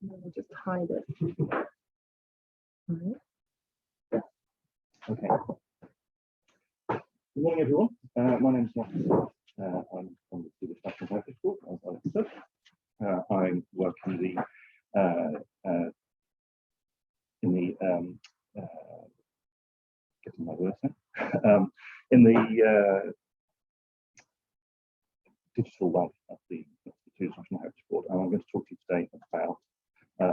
We'll just hide it. Right. Okay. Good morning, everyone. My name is Martin. I'm from the Swedish National Heritage Board, as I said. I work in the getting my words now, in the digital web at the Swedish National Heritage Board, and I'm going to talk to you today about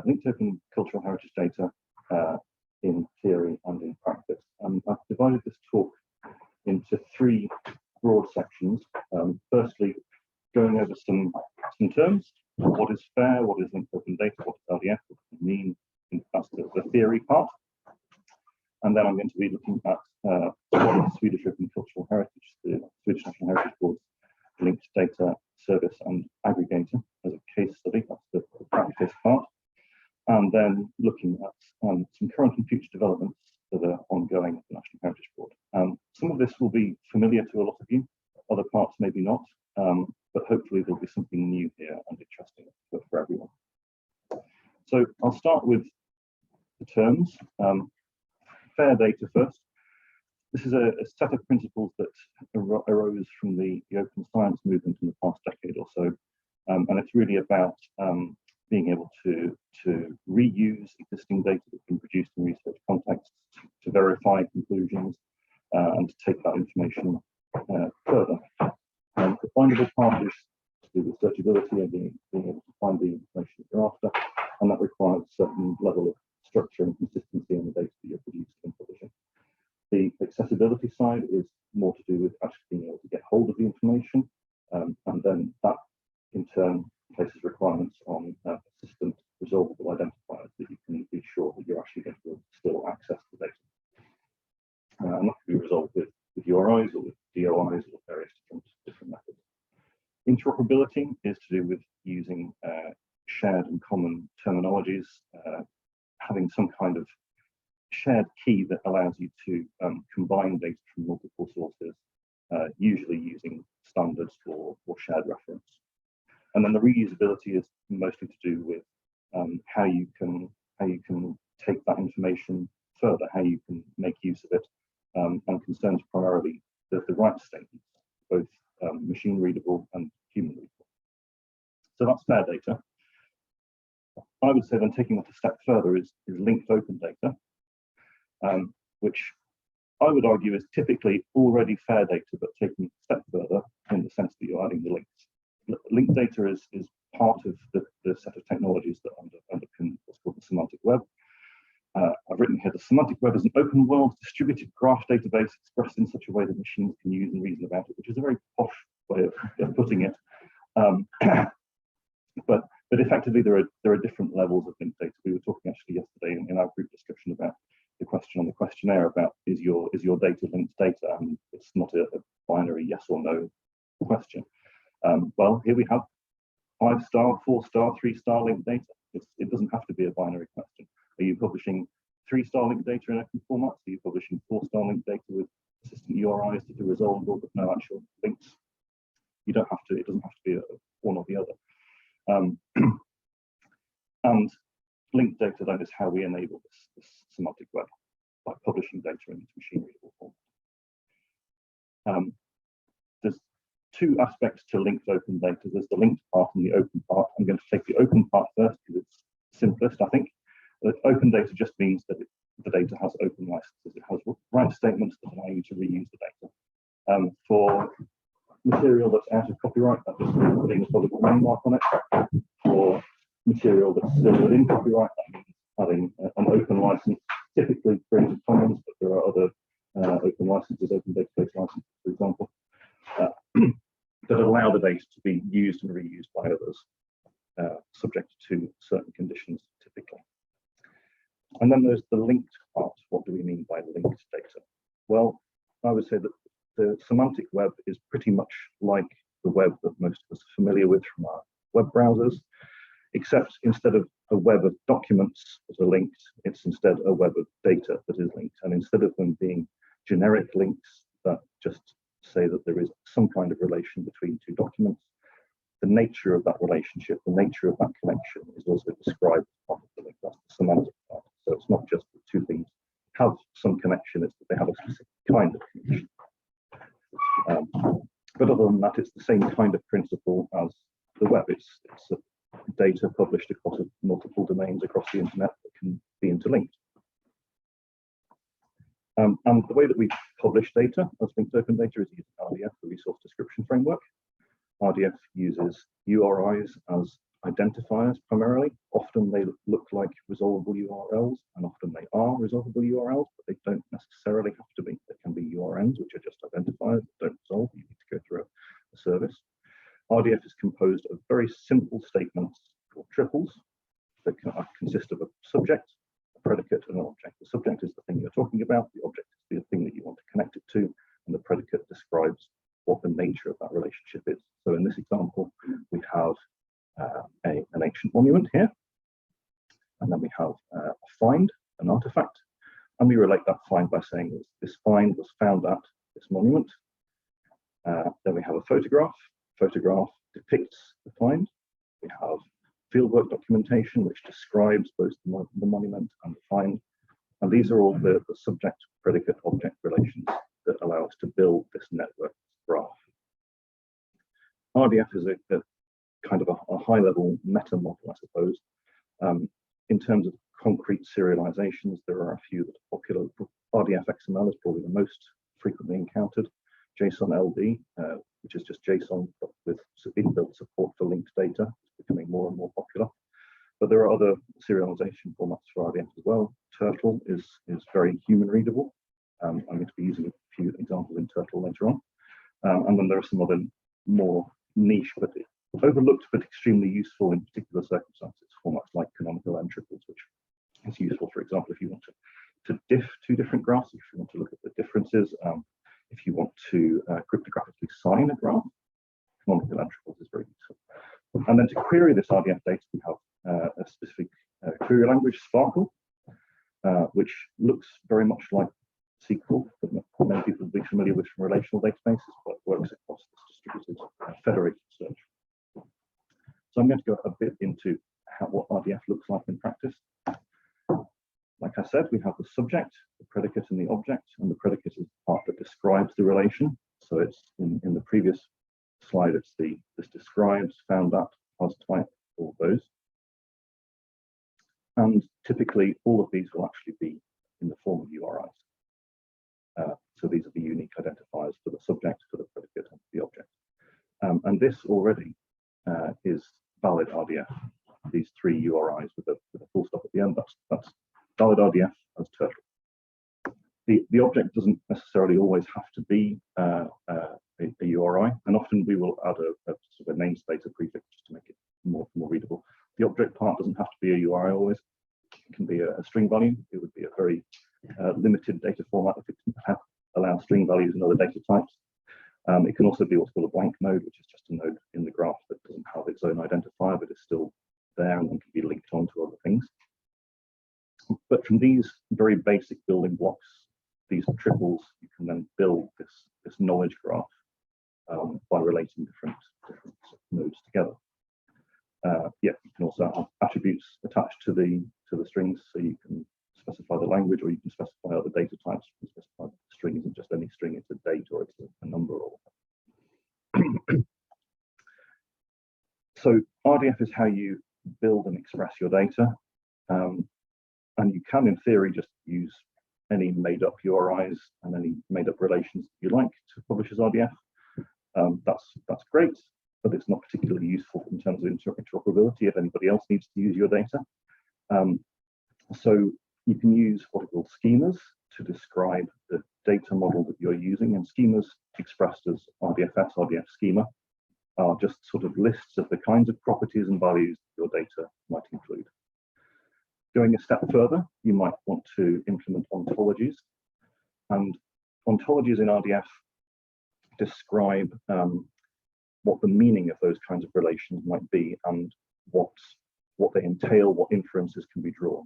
linked open cultural heritage data in theory and in practice. I've divided this talk into three broad sections. Firstly, going over some terms. What is FAIR? What is linked open data? What is LDF? What does it mean? That's the theory part. And then I'm going to be looking at what is Swedish Open Cultural Heritage, the Swedish National Heritage Board's linked data service and aggregator as a case study. That's the practice part. And then looking at some current and future developments that are ongoing at the National Heritage Board. Some of this will be familiar to a lot of you, other parts maybe not, but hopefully there'll be something new here and interesting for everyone. So I'll start with the terms. FAIR data first. This is a set of principles that arose from the open science movement in the past decade or so, and it's really about being able to reuse existing data that's been produced in research contexts, to verify conclusions, and to take that information further. The findable part is to do with searchability and being able to find the information that you're after, and that requires a certain level of structure and consistency in the data that you're producing and publishing. The accessibility side is more to do with actually being able to get hold of the information, and then that in turn places requirements on persistent resolvable identifiers that you can be sure that you're actually going to be able to still access the data. And that can be resolved with URIs or with DOIs or various different methods. Interoperability is to do with using shared and common terminologies, having some kind of shared key that allows you to combine data from multiple sources, usually using standards or shared reference. And then the reusability is mostly to do with how you can take that information further, how you can make use of it, and concerns primarily the right statements, both machine readable and human readable. So that's FAIR data. I would say then taking that a step further is linked open data, which I would argue is typically already FAIR data, but taking it a step further in the sense that you're adding the links. Linked data is part of the set of technologies that underpin what's called the semantic web. I've written here, the semantic web is an open world distributed graph database expressed in such a way that machines can use and reason about it, which is a very posh way of putting it. But effectively, there are different levels of linked data. We were talking actually yesterday in our group discussion about the question on the questionnaire about is your data linked data, and it's not a binary yes or no question. Well, here we have 5-star, 4-star, 3-star linked data. It doesn't have to be a binary question. Are you publishing 3-star linked data in open formats? Are you publishing 4-star linked data with persistent URIs that are resolvable but no actual links? You don't have to. It doesn't have to be one or the other. And linked data then is how we enable this semantic web by publishing data into machine readable format. There's two aspects to linked open data. There's the linked part and the open part. I'm going to take the open part first because it's simplest, I think. Open data just means that the data has open licenses. It has right statements that allow you to reuse the data. For material that's out of copyright, that just means putting a public domain mark on it. For material that's still within copyright, that means having an open license, typically Creative Commons, but there are other open licenses, open database licenses, for example, that allow the data to be used and reused by others, subject to certain conditions, typically. And then there's the linked part. What do we mean by linked data? Well, I would say that the semantic web is pretty much like the web that most of us are familiar with from our web browsers, except instead of a web of documents that are linked, it's instead a web of data that is linked. And instead of them being generic links that just say that there is some kind of relation between two documents, the nature of that relationship, the nature of that connection is also described as part of the link. That's the semantic part. So it's not just that two things have some connection, it's that they have a specific kind of connection. But other than that, it's the same kind of principle as the web. It's data published across multiple domains across the internet that can be interlinked. And the way that we publish data as linked open data is using RDF, the Resource Description Framework. RDF uses URIs as identifiers primarily. Often they look like resolvable URLs, and often they are resolvable URLs, but they don't necessarily have to be. They can be URNs, which are just identifiers that don't resolve. You need to go through a service. RDF is composed of very simple statements called triples that consist of a subject, a predicate, and an object. The subject is the thing you're talking about, the object is the thing that you want to connect it to, and the predicate describes what the nature of that relationship is. So in this example, we have an ancient monument here, and then we have a find, an artifact, and we relate that find by saying this find was found at this monument. Then we have a photograph. Photograph depicts the find. We have fieldwork documentation, which describes both the monument and the find. And these are all the subject, predicate, object relations that allow us to build this network graph. RDF is a kind of a high-level meta model, I suppose. In terms of concrete serializations, there are a few that are popular. RDF XML is probably the most frequently encountered. JSON LD, which is just JSON but with inbuilt support for linked data, is becoming more and more popular. But there are other serialization formats for RDF as well. Turtle is very human readable. I'm going to be using a few examples in Turtle later on. And then there are some other more niche but overlooked but extremely useful in particular circumstances, formats like canonical n triples, which is useful, for example, if you want to diff two different graphs, if you want to look at the differences, if you want to cryptographically sign a graph, canonical n triples is very useful. And then to query this RDF data, we have a specific query language, Sparkle, which looks very much like SQL, that many people will be familiar with from relational databases, but works across this distributed federated search. So I'm going to go a bit into what RDF looks like in practice. Like I said, we have the subject, the predicate, and the object, and the predicate is the part that describes the relation. So it's in the previous slide, it's this describes, found that, has type, all of those. And typically, all of these will actually be in the form of URIs. So these are the unique identifiers for the subject, for the predicate, and for the object. And this already is valid RDF. These three URIs with a full stop at the end, that's valid RDF as Turtle. The object doesn't necessarily always have to be a URI, and often we will add a sort of a namespace, a prefix, just to make it more readable. The object part doesn't have to be a URI always. It can be a string value. It would be a very limited data format if it can allow string values and other data types. It can also be what's called a blank node, which is just a node in the graph that doesn't have its own identifier, but is still there and then can be linked onto other things. But from these very basic building blocks, these triples, you can then build this knowledge graph by relating different nodes together. Yeah, you can also have attributes attached to the strings, so you can specify the language, or you can specify other data types. You can specify the string isn't just any string; it's a date or it's a number. Or so RDF is how you build and express your data, and you can, in theory, just use any made-up URIs and any made-up relations you like to publish as RDF. That's great, but it's not particularly useful in terms of interoperability if anybody else needs to use your data. So you can use what are called schemas to describe the data model that you're using, and schemas expressed as RDFS, RDF schema, are just sort of lists of the kinds of properties and values your data might include. Going a step further, you might want to implement ontologies, and ontologies in RDF describe what the meaning of those kinds of relations might be and what they entail, what inferences can be drawn.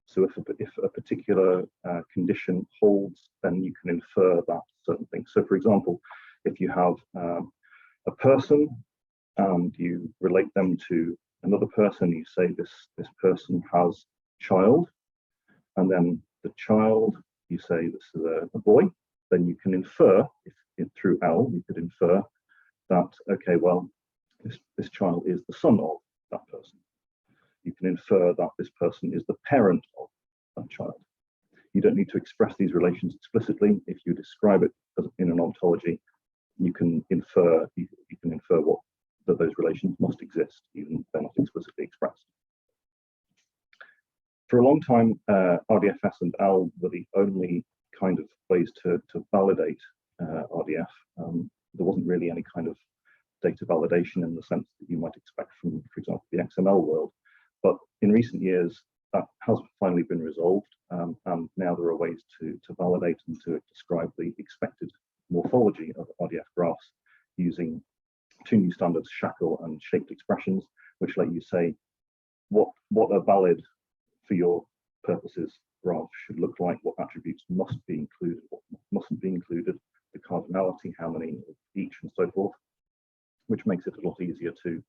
So if a particular condition holds, then you can infer that certain things. So for example, if you have a person and you relate them to another person. You say this person has child, and then the child, you say this is a boy. Then you can infer, through L, you could infer that, okay, well, this child is the son of that person. You can infer that this person is the parent of that child. You don't need to express these relations explicitly. If you describe it in an ontology, you can infer that those relations must exist, even if they're not explicitly expressed. For a long time, RDFS and L were the only kind of ways to validate RDF. There wasn't really any kind of data validation in the sense that you might expect from, for example, the XML world. But in recent years, that has finally been resolved, and now there are ways to validate and to describe the expected morphology of RDF graphs using two new standards, shackle and shaped expressions, which let you say what a valid for your purposes graph should look like, what attributes must be included, what mustn't be included, the cardinality, how many of each, and so forth, which makes it a lot easier to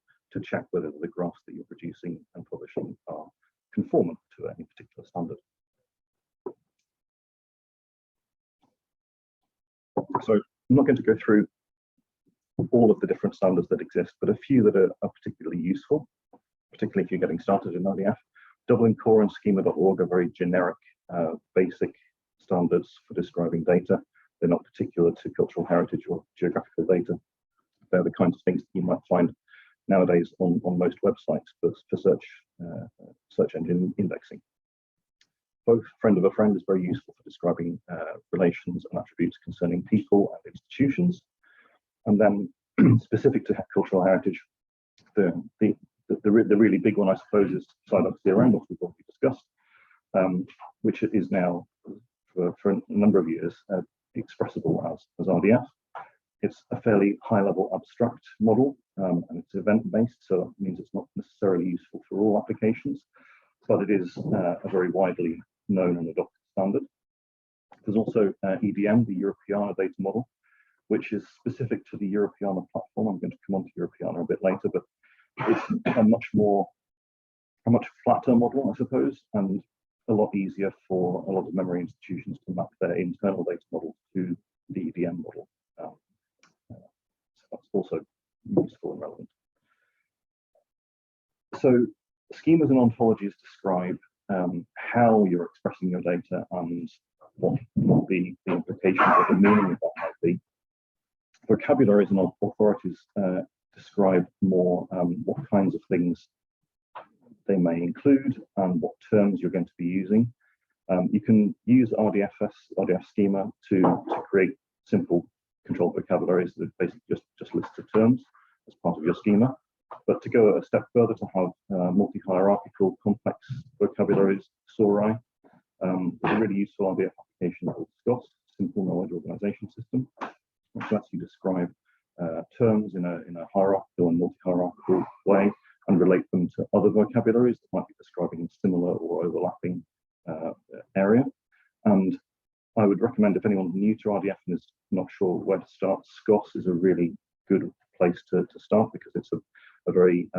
check whether the graphs that you're producing and publishing are conformant to any particular standard. So I'm not going to go through all of the different standards that exist, but a few that are particularly useful, particularly if you're getting started in RDF. Dublin Core and schema.org are very generic, basic standards for describing data. They're not particular to cultural heritage or geographical data. They're the kinds of things that you might find nowadays on most websites for search engine indexing. Both friend of a friend is very useful for describing relations and attributes concerning people and institutions. And then specific to cultural heritage, the really big one, I suppose, is Sinox CRM, which we've already discussed, which is now for a number of years expressible as RDF. It's a fairly high-level abstract model, and it's event-based, so that means it's not necessarily useful for all applications, but it is a very widely known and adopted standard. There's also EDM, the Europeana data model, which is specific to the Europeana platform. I'm going to come on to Europeana a bit later, but it's a much flatter model, I suppose, and a lot easier for a lot of memory institutions to map their internal data model to the EDM model. So that's also useful and relevant. So schemas and ontologies describe how you're expressing your data and what the implications or the meaning of that might be. Vocabularies and authorities describe more what kinds of things they may include and what terms you're going to be using. You can use RDF schema to create simple controlled vocabularies that basically just lists of terms as part of your schema. But to go a step further, to have multi-hierarchical complex vocabularies, SORI, there's a really useful RDF application called SCOS, Simple Knowledge Organization System, which lets you describe terms in a hierarchical and multi-hierarchical way and relate them to other vocabularies that might be describing a similar or overlapping area. And I would recommend, if anyone's new to RDF and is not sure where to start, SCOS is a really good place to start, because it's a very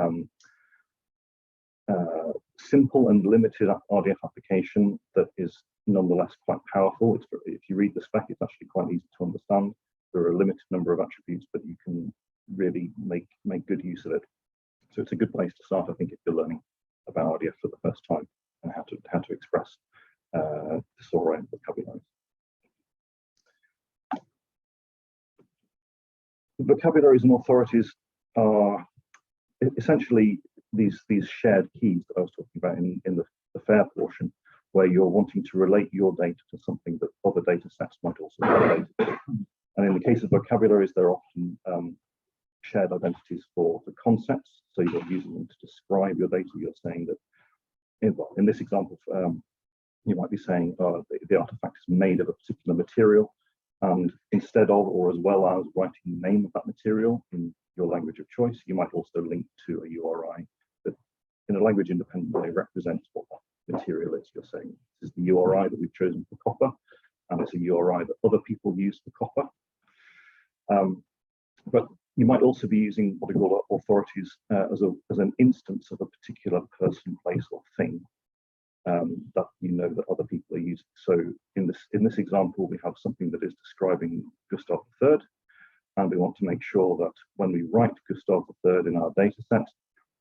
simple and limited RDF application that is nonetheless quite powerful. If you read the spec, it's actually quite easy to understand. There are a limited number of attributes, but you can really make good use of it. So it's a good place to start, I think, if you're learning about RDF for the first time and how to express the SORI vocabulary. Vocabularies and authorities are essentially these shared keys that I was talking about in the FAIR portion, where you're wanting to relate your data to something that other data sets might also relate to. And in the case of vocabularies, they're often shared identities for the concepts. So you're using them to describe your data. You're saying that, in this example, you might be saying the artifact is made of a particular material, and instead of or as well as writing the name of that material in your language of choice, you might also link to a URI that in a language independent way represents what that material is. You're saying this is the URI that we've chosen for copper, and it's a URI that other people use for copper. But You might also be using what are called authorities as an instance of a particular person, place, or thing that you know that other people are using. So in this example, we have something that is describing Gustav III, and we want to make sure that when we write Gustav III in our data set,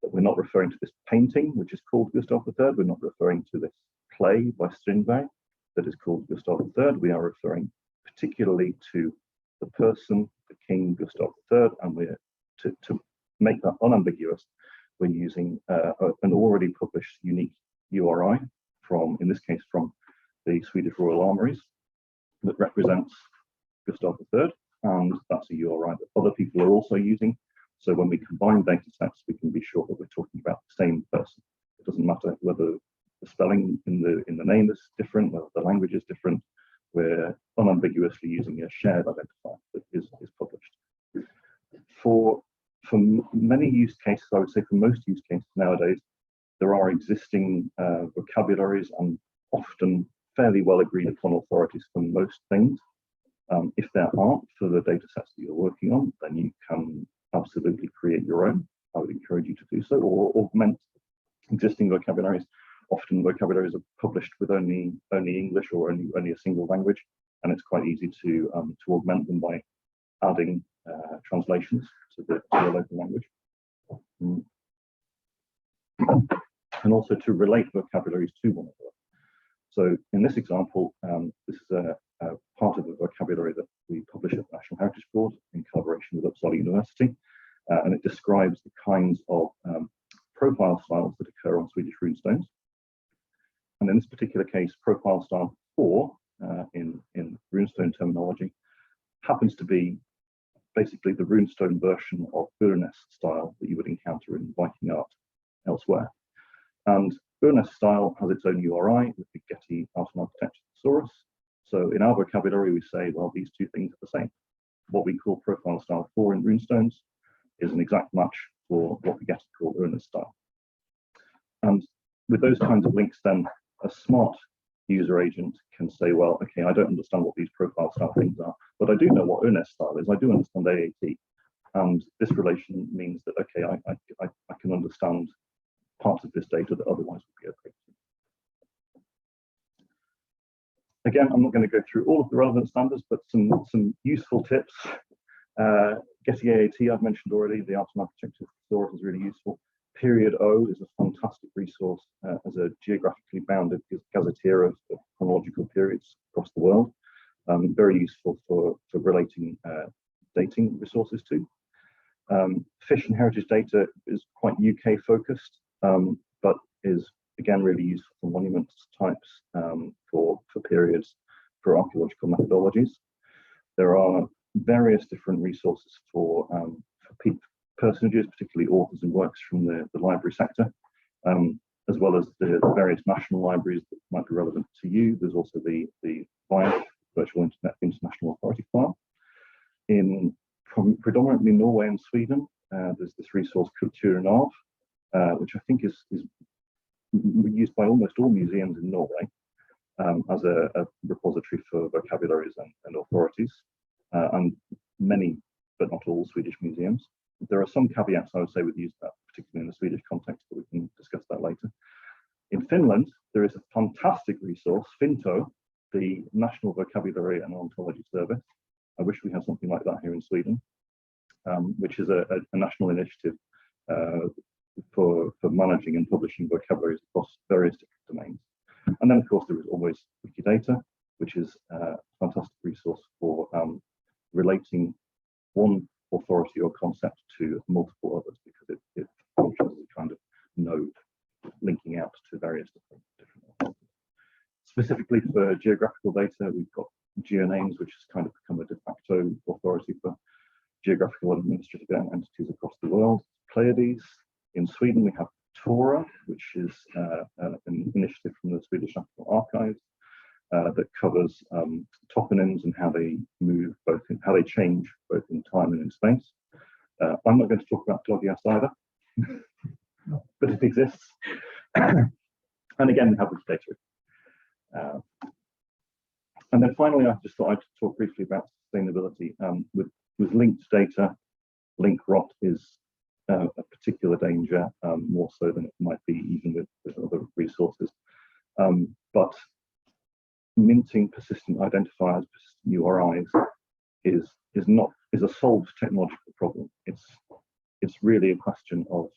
that we're not referring to this painting, which is called Gustav III. We're not referring to this play by Strindberg that is called Gustav III. We are referring particularly to the person, the King Gustav III, and we're to make that unambiguous. We're using an already published unique URI from, in this case, from the Swedish Royal Armouries that represents Gustav III, and that's a URI that other people are also using. So when we combine data sets, we can be sure that we're talking about the same person. It doesn't matter whether the spelling in the name is different, whether the language is different. We're unambiguously using a shared identifier that is published. For many use cases, I would say for most use cases nowadays, there are existing vocabularies and often fairly well agreed upon authorities for most things. If there aren't for the data sets that you're working on, then you can absolutely create your own. I would encourage you to do so, or augment existing vocabularies. Often vocabularies are published with only English or only a single language, and it's quite easy to augment them by adding translations to the local language. And also to relate vocabularies to one another. So in this example, this is a part of the vocabulary that we publish at the National Heritage Board in collaboration with Uppsala University, and it describes the kinds of profile styles that occur on Swedish runestones. And in this particular case, profile style 4 in runestone terminology happens to be basically the runestone version of Urnes style that you would encounter in Viking art elsewhere. And Urnes style has its own URI with the Getty Art and Architecture Thesaurus. So in our vocabulary, we say, well, these two things are the same. What we call profile style 4 in runestones is an exact match for what we get to call Urnes style. And with those kinds of links, then a smart user agent can say, well, okay, I don't understand what these profile style things are, but I do know what Urnes style is. I do understand AAT. And this relation means that, okay, I can understand parts of this data that otherwise would be opaque. Again, I'm not going to go through all of the relevant standards, but some useful tips. Getty AAT, I've mentioned already. The Art and Architecture Thesaurus is really useful. Period O is a fantastic resource as a geographically bounded gazetteer of chronological periods across the world. Very useful for relating dating resources to. Fish and heritage data is quite UK focused, but is again really useful for monuments types, for periods, for archaeological methodologies. There are various different resources for personages, particularly authors and works from the library sector, as well as the various national libraries that might be relevant to you. There's also the VIAF, Virtual Internet International Authority File. In predominantly Norway and Sweden, there's this resource Kulturarv, which I think is used by almost all museums in Norway as a repository for vocabularies and authorities, and many, but not all, Swedish museums. There are some caveats, I would say, with use of that, particularly in the Swedish context, but we can discuss that later. In Finland, there is a fantastic resource, Finto, the National Vocabulary and Ontology Service. I wish we had something like that here in Sweden, which is a national initiative for managing and publishing vocabularies across various different domains. And then, of course, there is always Wikidata, which is a fantastic resource for relating one authority or concept to multiple others, because it functions as a kind of node linking out to various different authorities. Specifically for geographical data, we've got GeoNames, which has kind of become a de facto authority for geographical and administrative entities across the world. Pleiades. In Sweden, we have Tora, which is an initiative from the Swedish National Archives that covers toponyms and how they move, how they change both in time and in space. I'm not going to talk about Glodias either, but it exists. And again, we have Wikidata. And then finally, I just thought I'd talk briefly about sustainability with linked data. link rot is a particular danger, more so than it might be even with other resources. But minting persistent identifiers, persistent URIs, is a solved technological problem. It's really a question of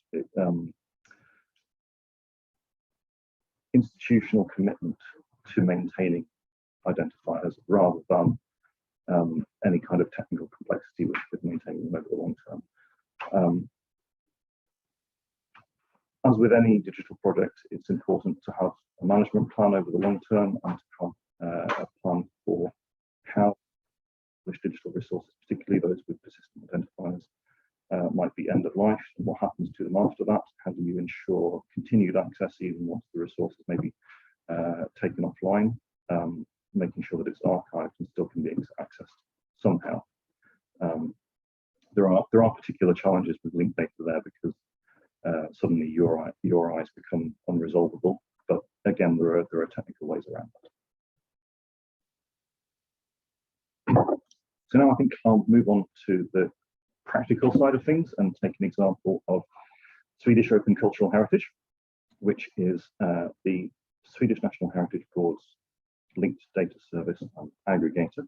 institutional commitment to maintaining identifiers rather than any kind of technical complexity with maintaining them over the long term. As with any digital project, it's important to have a management plan over the long term and to have a plan for how digital resources, particularly those with persistent identifiers, might be end of life, and what happens to them after that. How do you ensure continued access even once the resources may be taken offline, making sure that it's archived and still can be accessed somehow. There are particular challenges with linked data there because suddenly URIs become unresolvable, but again, there are technical ways around that. So now I think I'll move on to the practical side of things and take an example of Swedish Open Cultural Heritage, which is the Swedish National Heritage Board's linked data service and aggregator.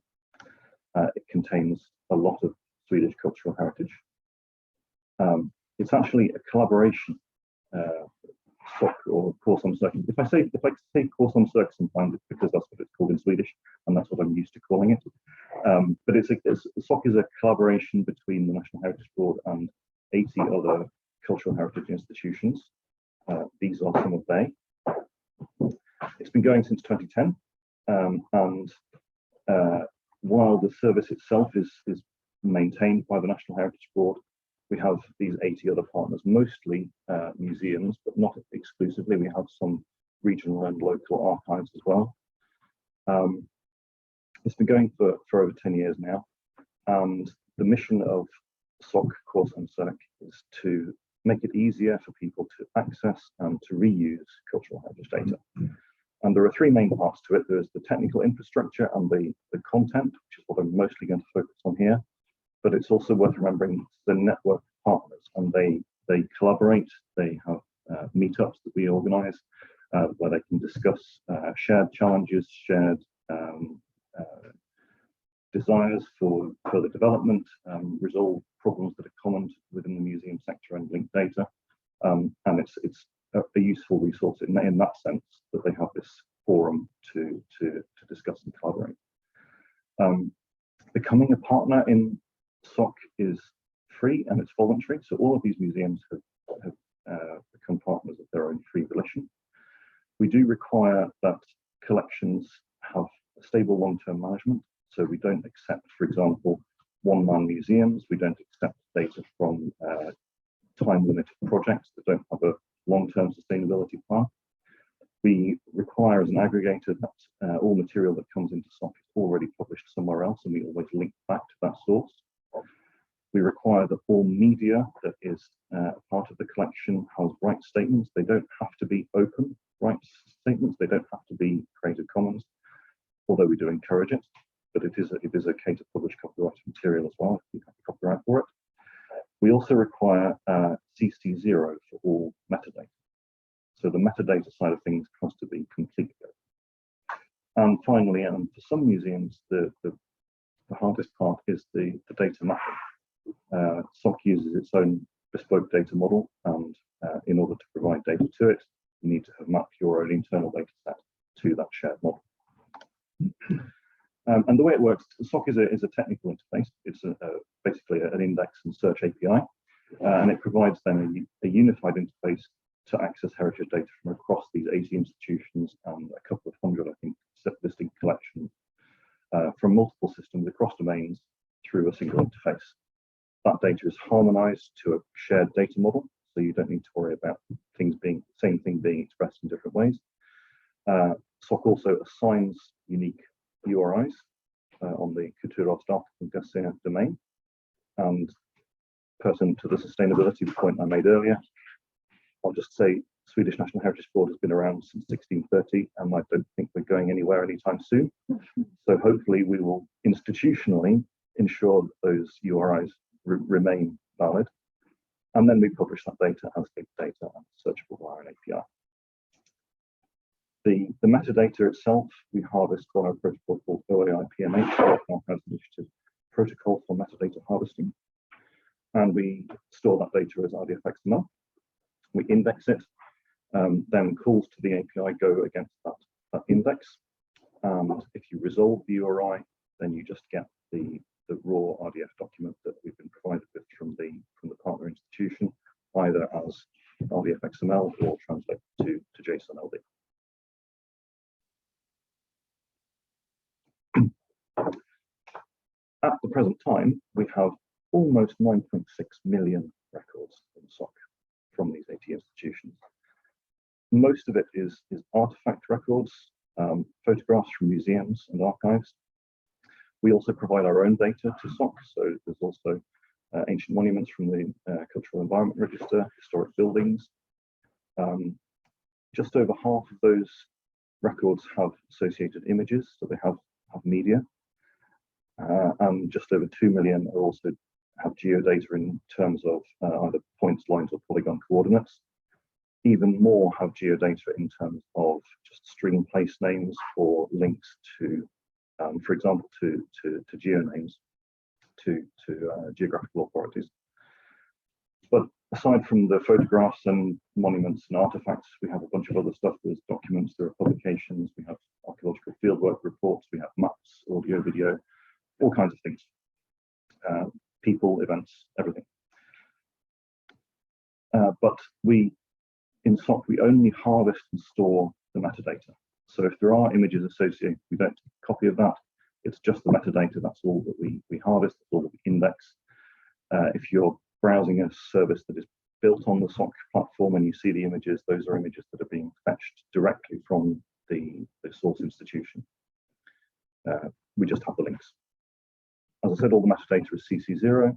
It contains a lot of Swedish cultural heritage. It's actually a collaboration SOC or course on circus. If I say course on circus, sometimes it's because that's what it's called in Swedish, and that's what I'm used to calling it. But SOC is a collaboration between the National Heritage Board and 80 other cultural heritage institutions. These are some of they. It's been going since 2010, and while the service itself is maintained by the National Heritage Board, we have these 80 other partners, mostly museums, but not exclusively. We have some regional and local archives as well. It's been going for over 10 years now, and the mission of SOC Course and Circ is to make it easier for people to access and to reuse cultural heritage data. And there are three main parts to it. There's the technical infrastructure and the content, which is what I'm mostly going to focus on here. But it's also worth remembering the network partners, and they collaborate. They have meetups that we organise where they can discuss shared challenges, shared desires for further development, resolve problems that are common within the museum sector and linked data. And it's a useful resource in that sense that they have this forum to discuss and collaborate. Becoming a partner in SOC is free and it's voluntary, so all of these museums have become partners of their own free volition. We do require that collections have a stable long-term management, so we don't accept, for example, one-man museums. We don't accept data from time-limited projects that don't have a long-term sustainability plan. We require as an aggregator that all material that comes into SOC is already published somewhere else, and we always link back to that source. We require that all media that is part of the collection has rights statements. They don't have to be open rights statements. They don't have to be Creative Commons, although we do encourage it. But it is okay to publish copyrighted material as well if you have copyright for it. We also require CC0 for all metadata. So the metadata side of things has to be completely open. And finally, and for some museums, the hardest part is the data mapping. SOC uses its own bespoke data model, and in order to provide data to it, you need to have mapped your own internal data set to that shared model. And the way it works, SOC is a technical interface. It's basically an index and search API, and it provides then a unified interface to access heritage data from across these 80 institutions and a couple of hundred, I think, distinct collections from multiple systems across domains through a single interface. That data is harmonized to a shared data model, so you don't need to worry about things being the same thing being expressed in different ways. SOC also assigns unique URIs on the Kulturarvsdata domain. And pertinent to the sustainability point I made earlier, I'll just say Swedish National Heritage Board has been around since 1630, and I don't think we're going anywhere anytime soon. So hopefully we will institutionally ensure that those URIs remain valid. And then we publish that data as linked data and searchable via an API. The metadata itself, we harvest via a protocol called OAI-PMH, Archives Initiative Protocol for Metadata Harvesting. And we store that data as RDF XML. We index it, then calls to the API go against that index. And if you resolve the URI, then you just get the raw RDF document that we've been provided with from the partner institution, either as RDF XML or translated to JSON LD. At the present time, we have almost 9.6 million records in SOC from these 80 institutions. Most of it is artifact records, photographs from museums and archives. We also provide our own data to SOC, so there's also ancient monuments from the Cultural Environment Register, historic buildings. Just over half of those records have associated images, so they have media. And just over 2 million are also have geodata in terms of either points, lines, or polygon coordinates. Even more have geodata in terms of just string place names or links to, for example, to geonames, to geographical authorities. But aside from the photographs and monuments and artifacts, we have a bunch of other stuff. There's documents, there are publications, we have archaeological fieldwork reports, we have maps, audio, video, all kinds of things. People, events, everything. But in SOC, we only harvest and store the metadata. So if there are images associated, we don't take a copy of that. It's just the metadata. That's all that we harvest, that's all that we index. If you're browsing a service that is built on the SOC platform and you see the images, those are images that are being fetched directly from the source institution. We just have the links. As I said, all the metadata is CC0.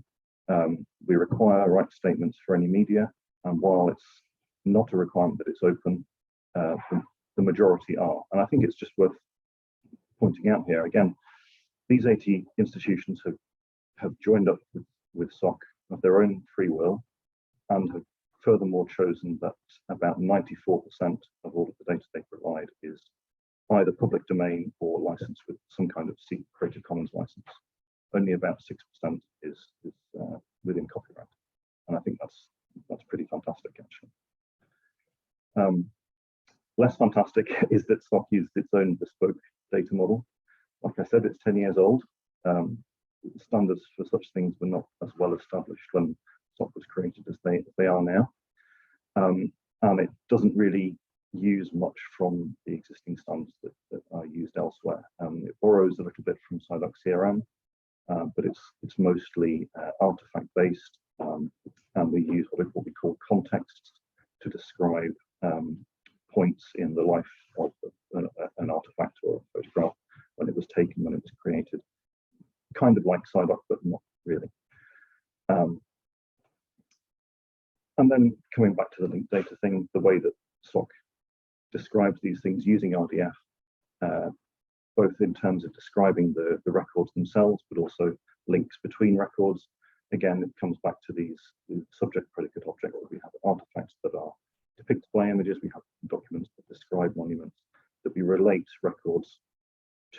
We require right statements for any media, and while it's not a requirement that it's open, the majority are. And I think it's just worth pointing out here, again, these 80 institutions have joined up with SOC of their own free will and have furthermore chosen that about 94% of all of the data they provide is either public domain or licensed with some kind of Creative Commons license. Only about 6% is within copyright, and I think that's pretty fantastic, actually. Less fantastic is that SOC used its own bespoke data model. Like I said, it's 10 years old. Standards for such things were not as well established when SOC was created as they are now, and it doesn't really use much from the existing standards that are used elsewhere. It borrows a little bit from Sidoc CRM. But it's mostly artifact based, and we use what we call contexts to describe points in the life of an artifact or a photograph, when it was taken, when it was created. Kind of like Sidoc, but not really. And then coming back to the linked data thing, the way that SOC describes these things using RDF, both in terms of describing the records themselves, but also links between records. Again, it comes back to these subject, predicate, object. We have artifacts that are depicted by images. We have documents that describe monuments, that we relate records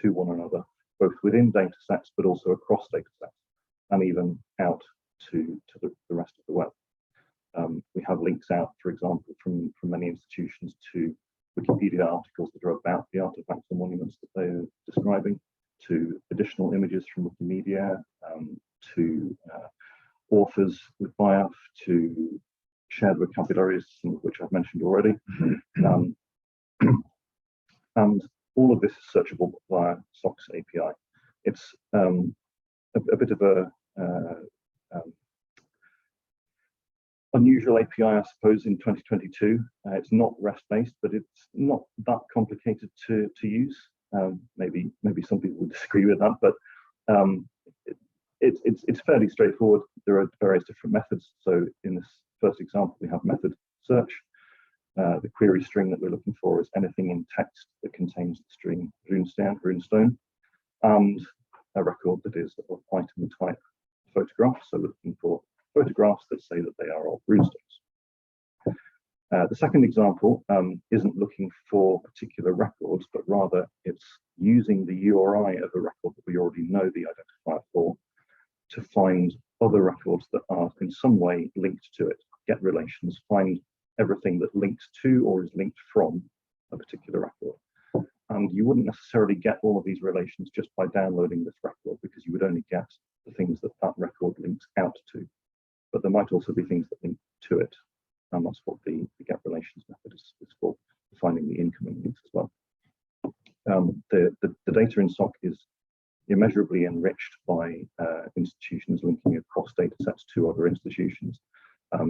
to one another, both within data sets, but also across data sets, and even out to the rest of the web. We have links out, for example, from many institutions to Wikipedia articles that are about the artifacts and monuments that they're describing, to additional images from Wikimedia, to authors with BIAF, to shared vocabularies, some of which I've mentioned already. And all of this is searchable via SOC's API. It's a bit of a unusual API, I suppose, in 2022. It's not REST-based, but it's not that complicated to use. Maybe some people would disagree with that, but it's fairly straightforward. There are various different methods. So in this first example, we have method search. The query string that we're looking for is anything in text that contains the string runestone, and a record that is of item type photograph. So we're looking for photographs that say that they are of runestones. The second example isn't looking for particular records, but rather it's using the URI of a record that we already know the identifier for to find other records that are in some way linked to it, get relations, find everything that links to or is linked from a particular record. And you wouldn't necessarily get all of these relations just by downloading this record, because you would only get the things that that record links out to. But there might also be things that link to it. And that's what the get relations method is for finding the incoming links as well. The data in SOC is immeasurably enriched by institutions linking across data sets to other institutions.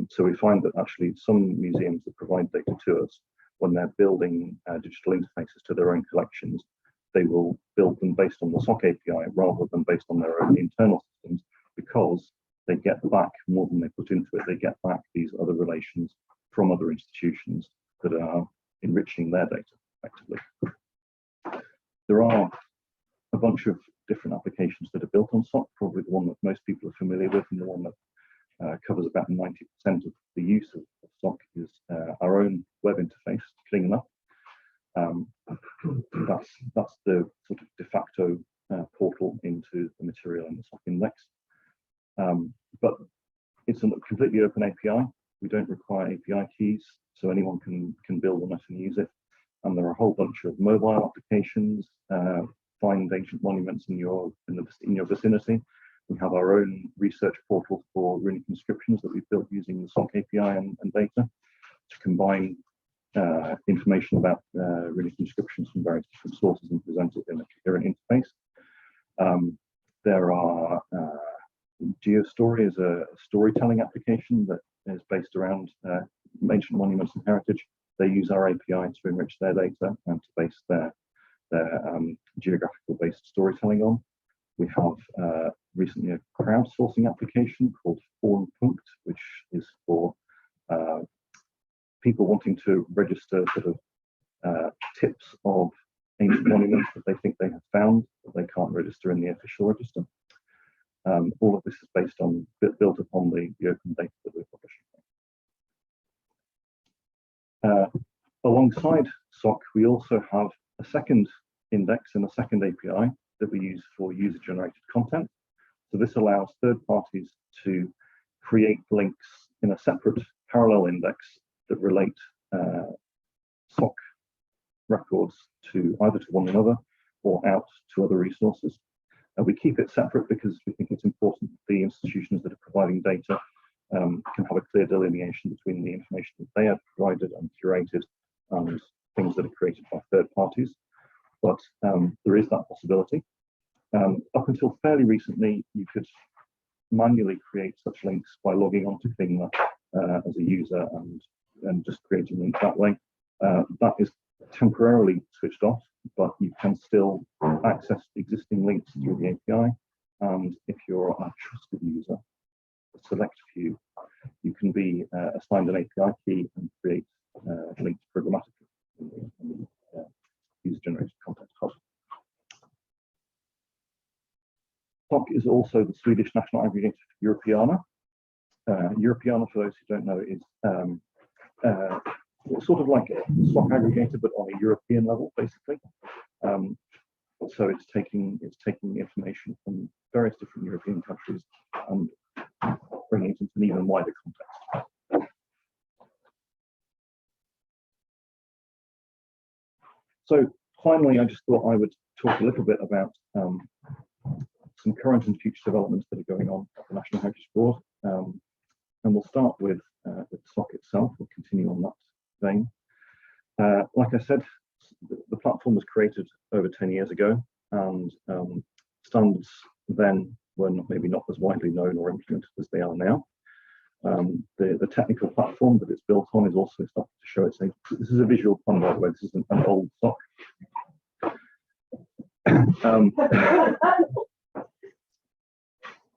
So we find that actually some museums that provide data to us, when they're building digital interfaces to their own collections, they will build them based on the SOC API rather than based on their own internal systems, because they get back more than they put into it. They get back these other relations from other institutions that are enriching their data effectively. There are a bunch of different applications that are built on SOC. Probably the one that most people are familiar with, and the one that covers about 90% of the use of SOC, is our own web interface, Clean Up. That's the sort of de facto portal into the material in the SOC index. But it's a completely open API. We don't require API keys, so anyone can build on it and use it. And there are a whole bunch of mobile applications. Find ancient monuments in your vicinity. We have our own research portal for runic inscriptions that we've built using the SOC API and data to combine information about runic inscriptions from various different sources and present it in a coherent interface. There are GeoStory is a storytelling application that is based around ancient monuments and heritage. They use our API to enrich their data and to base their geographical based storytelling on. We have recently a crowdsourcing application called Fornpunkt, which is for people wanting to register sort of tips of ancient monuments that they think they have found that they can't register in the official register. All of this is built upon the open data that we're publishing. Alongside SOC, we also have a second index and a second API that we use for user-generated content. So this allows third parties to create links in a separate parallel index that relate SOC records to either to one another or out to other resources. We keep it separate because we think it's important that the institutions that are providing data can have a clear delineation between the information that they have provided and curated and things that are created by third parties. But there is that possibility. Up until fairly recently, you could manually create such links by logging onto Figma as a user and just creating links that way. That is temporarily switched off, but you can still access existing links through the API. And if you're a trusted user, a select few, you can be assigned an API key and create links programmatically in the user-generated content hub. SOC is also the Swedish national aggregator for Europeana. Europeana, for those who don't know, is sort of like a SOC aggregator, but on a European level, basically. So it's taking information from various different European countries and bringing it into an even wider context. So finally, I just thought I would talk a little bit about some current and future developments that are going on at the National Heritage Board. And we'll start with SOC itself. We'll continue on that vein. Like I said, the platform was created over 10 years ago, and standards then were maybe not as widely known or implemented as they are now. The technical platform that it's built on is also starting to show its age. This is a visual pun, by the way. This isn't an old SOC.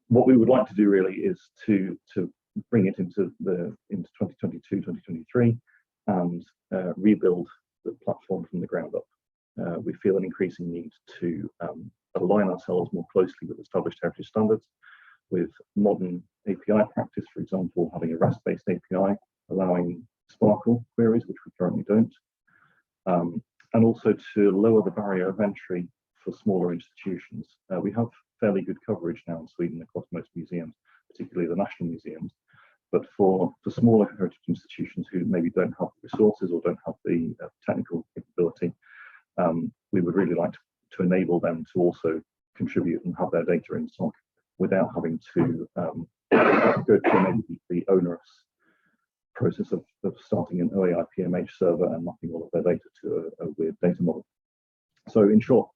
What we would like to do really is to bring it into 2022, 2023, and rebuild the platform from the ground up. We feel an increasing need to align ourselves more closely with established heritage standards, with modern API practice, for example, having a REST-based API, allowing Sparkle queries, which we currently don't, and also to lower the barrier of entry for smaller institutions. We have fairly good coverage now in Sweden across most museums, particularly the national museums. But for smaller heritage institutions who maybe don't have the resources or don't have the technical capability, we would really like to enable them to also contribute and have their data in SOC without having to go through maybe the onerous process of starting an OAI PMH server and mapping all of their data to a weird data model. So in short,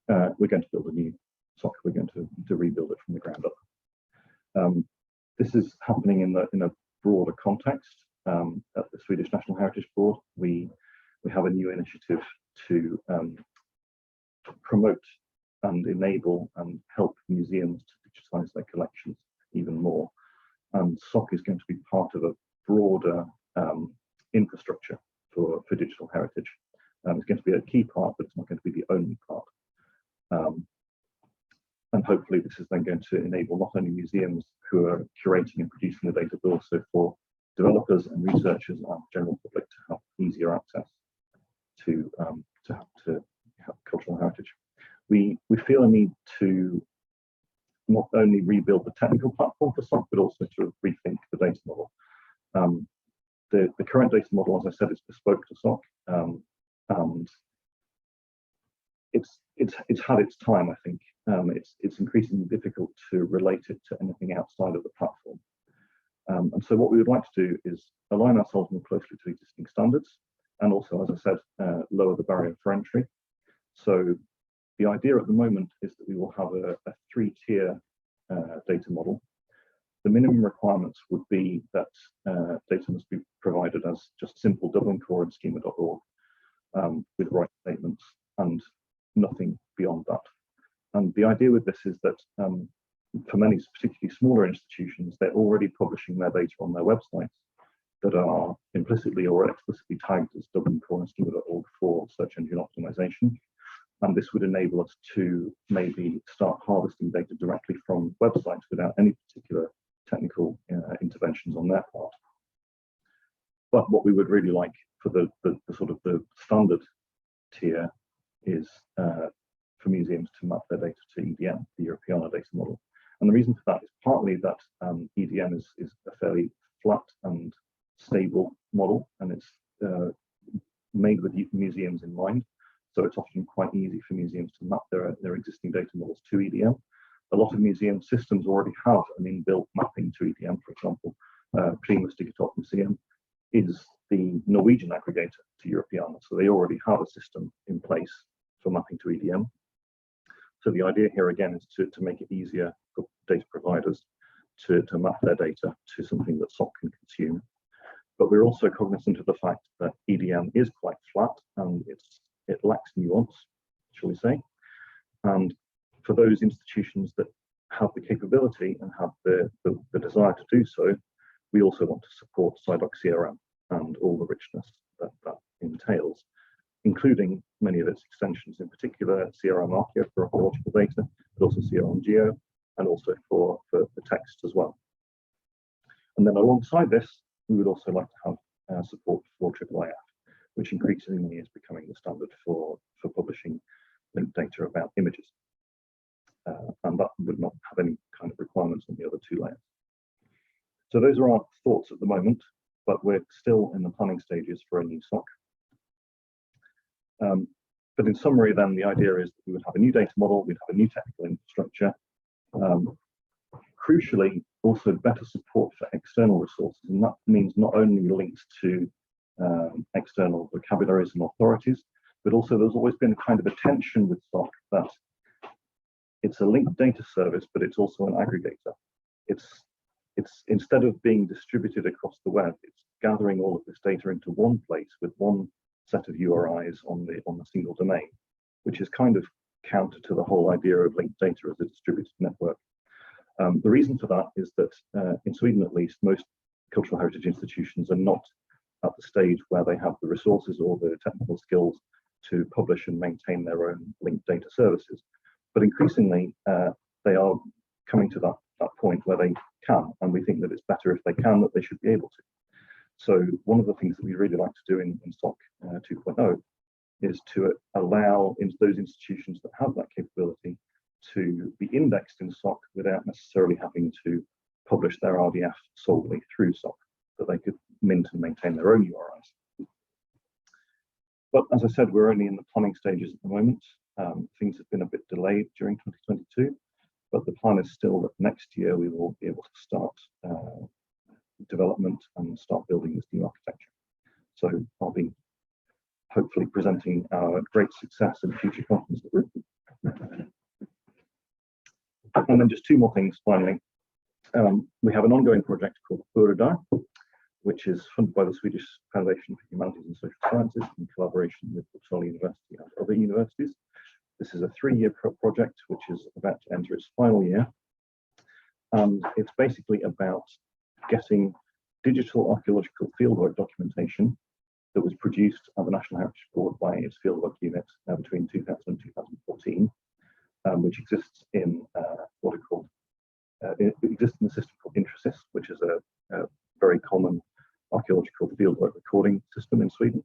we're going to build a new SOC. We're going to rebuild it from the ground up. This is happening in a broader context. At the Swedish National Heritage Board, we have a new initiative to promote and enable and help museums to digitize their collections even more. And SOC is going to be part of a broader infrastructure for digital heritage. It's going to be a key part, but it's not going to be the only part. And hopefully this is then going to enable not only museums who are curating and producing the data, but also for developers and researchers and the general public to have easier access to cultural heritage. We feel a need to not only rebuild the technical platform for SOC, but also to rethink the data model. The current data model, as I said, is bespoke to SOC, and it's had its time, I think. It's increasingly difficult to relate it to anything outside of the platform. And so what we would like to do is align ourselves more closely to existing standards, and also, as I said, lower the barrier for entry. So the idea at the moment is that we will have a three-tier data model. The minimum requirements would be that data must be provided as just simple Dublin core and schema.org with right statements and nothing beyond that. And the idea with this is that for many, particularly smaller institutions, they're already publishing their data on their websites that are implicitly or explicitly tagged as Dublin core and schema.org for search engine optimization. And this would enable us to maybe start harvesting data directly from websites without any particular technical interventions on their part. But what we would really like for the sort of the standard tier is for museums to map their data to EDM, the Europeana data model. And the reason for that is partly that EDM is a fairly flat and stable model, and it's made with museums in mind. So it's often quite easy for museums to map their existing data models to EDM. A lot of museum systems already have an inbuilt mapping to EDM. For example, Primus Digitalt Museum is the Norwegian aggregator to Europeana, so they already have a system in place for mapping to EDM. So the idea here again is to make it easier for data providers to map their data to something that SOC can consume. But we're also cognizant of the fact that EDM is quite flat and it lacks nuance, shall we say. And for those institutions that have the capability and have the desire to do so, we also want to support SciDoc CRM and all the richness that entails, including many of its extensions, in particular CRM Archeo for archaeological data, but also CRM Geo, and also for text as well. And then alongside this, we would also like to have support for IIIF, which increasingly is becoming the standard for publishing linked data about images. And that would not have any kind of requirements on the other two layers. So those are our thoughts at the moment, but we're still in the planning stages for a new SOC. But in summary, then, the idea is that we would have a new data model, we'd have a new technical infrastructure, crucially, also better support for external resources. And that means not only links to external vocabularies and authorities, but also there's always been a kind of a tension with SOC that it's a linked data service, but it's also an aggregator. It's instead of being distributed across the web, it's gathering all of this data into one place with one set of URIs on the single domain, which is kind of counter to the whole idea of linked data as a distributed network. The reason for that is that in Sweden, at least, most cultural heritage institutions are not at the stage where they have the resources or the technical skills to publish and maintain their own linked data services. But increasingly, they are coming to that that point where they can, and we think that it's better if they can, that they should be able to. So one of the things that we really like to do in SOC 2.0 is to allow those institutions that have that capability to be indexed in SOC without necessarily having to publish their RDF solely through SOC, that they could mint and maintain their own URIs. But as I said, we're only in the planning stages at the moment. Things have been a bit delayed during 2022, but the plan is still that next year we will be able to start development and start building this new architecture. So I'll be hopefully presenting our great success in a future conference. And then just two more things finally. We have an ongoing project called RDF, which is funded by the Swedish Foundation for Humanities and Social Sciences in collaboration with Uppsala University and other universities. This is a 3-year project which is about to enter its final year. And it's basically about getting digital archaeological fieldwork documentation that was produced at the National Heritage Board by its fieldwork unit between 2000 and 2014, which exists in what are called, it exists in a system called Intrasys, which is a very common archaeological fieldwork recording system in Sweden.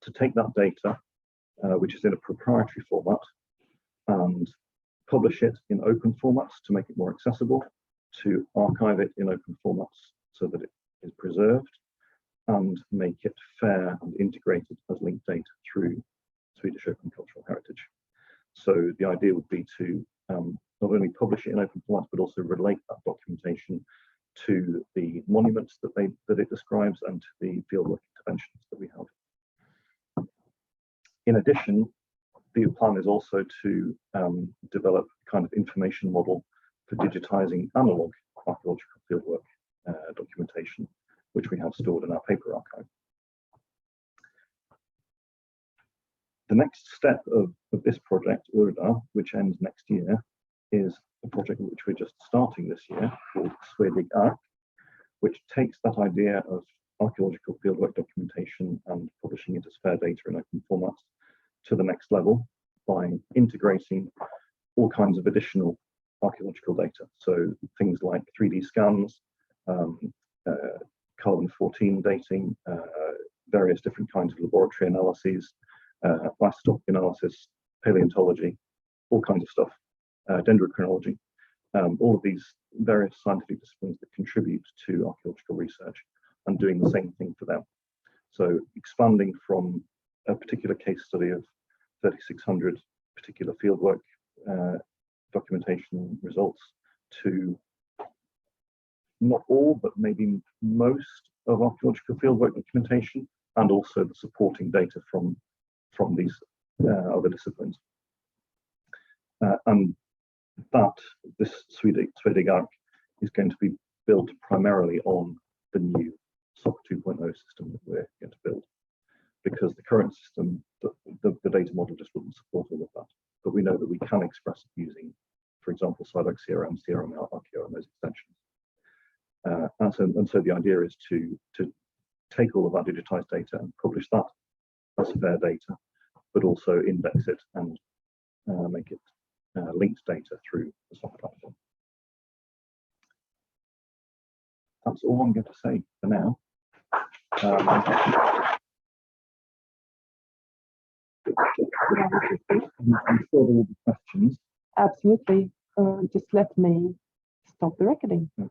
To take that data, which is in a proprietary format, and publish it in open formats to make it more accessible, to archive it in open formats so that it is preserved, and make it fair and integrated as linked data through Swedish Open Cultural Heritage. So the idea would be to not only publish it in open formats, but also relate that documentation to the monuments that it describes and to the fieldwork interventions that we have. In addition, the plan is also to develop a kind of information model for digitizing analog archaeological fieldwork documentation, which we have stored in our paper archive. The next step of this project, RDF, which ends next year, is a project which we're just starting this year called Swedig Ark, which takes that idea of archaeological fieldwork documentation and publishing it as fair data in open formats to the next level by integrating all kinds of additional archaeological data. So things like 3D scans, carbon-14 dating, various different kinds of laboratory analyses, isotopic analysis, paleontology, all kinds of stuff, dendrochronology, all of these various scientific disciplines that contribute to archaeological research, and doing the same thing for them. So expanding from a particular case study of 3,600 particular fieldwork documentation results to not all, but maybe most of archaeological fieldwork documentation, and also the supporting data from these other disciplines. And this Swedig Ark is going to be built primarily on the new SOC 2.0 system that we're going to build, because the current system, the data model just wouldn't support all of that. But we know that we can express it using, for example, SIDOC CRM, Archaeo, and those extensions. And so the idea is to take all of our digitized data and publish that as fair data, but also index it and make it linked data through the SOC platform. That's all I'm going to say for now. I'm sure there will be questions. Absolutely. Just let me stop the recording. Okay.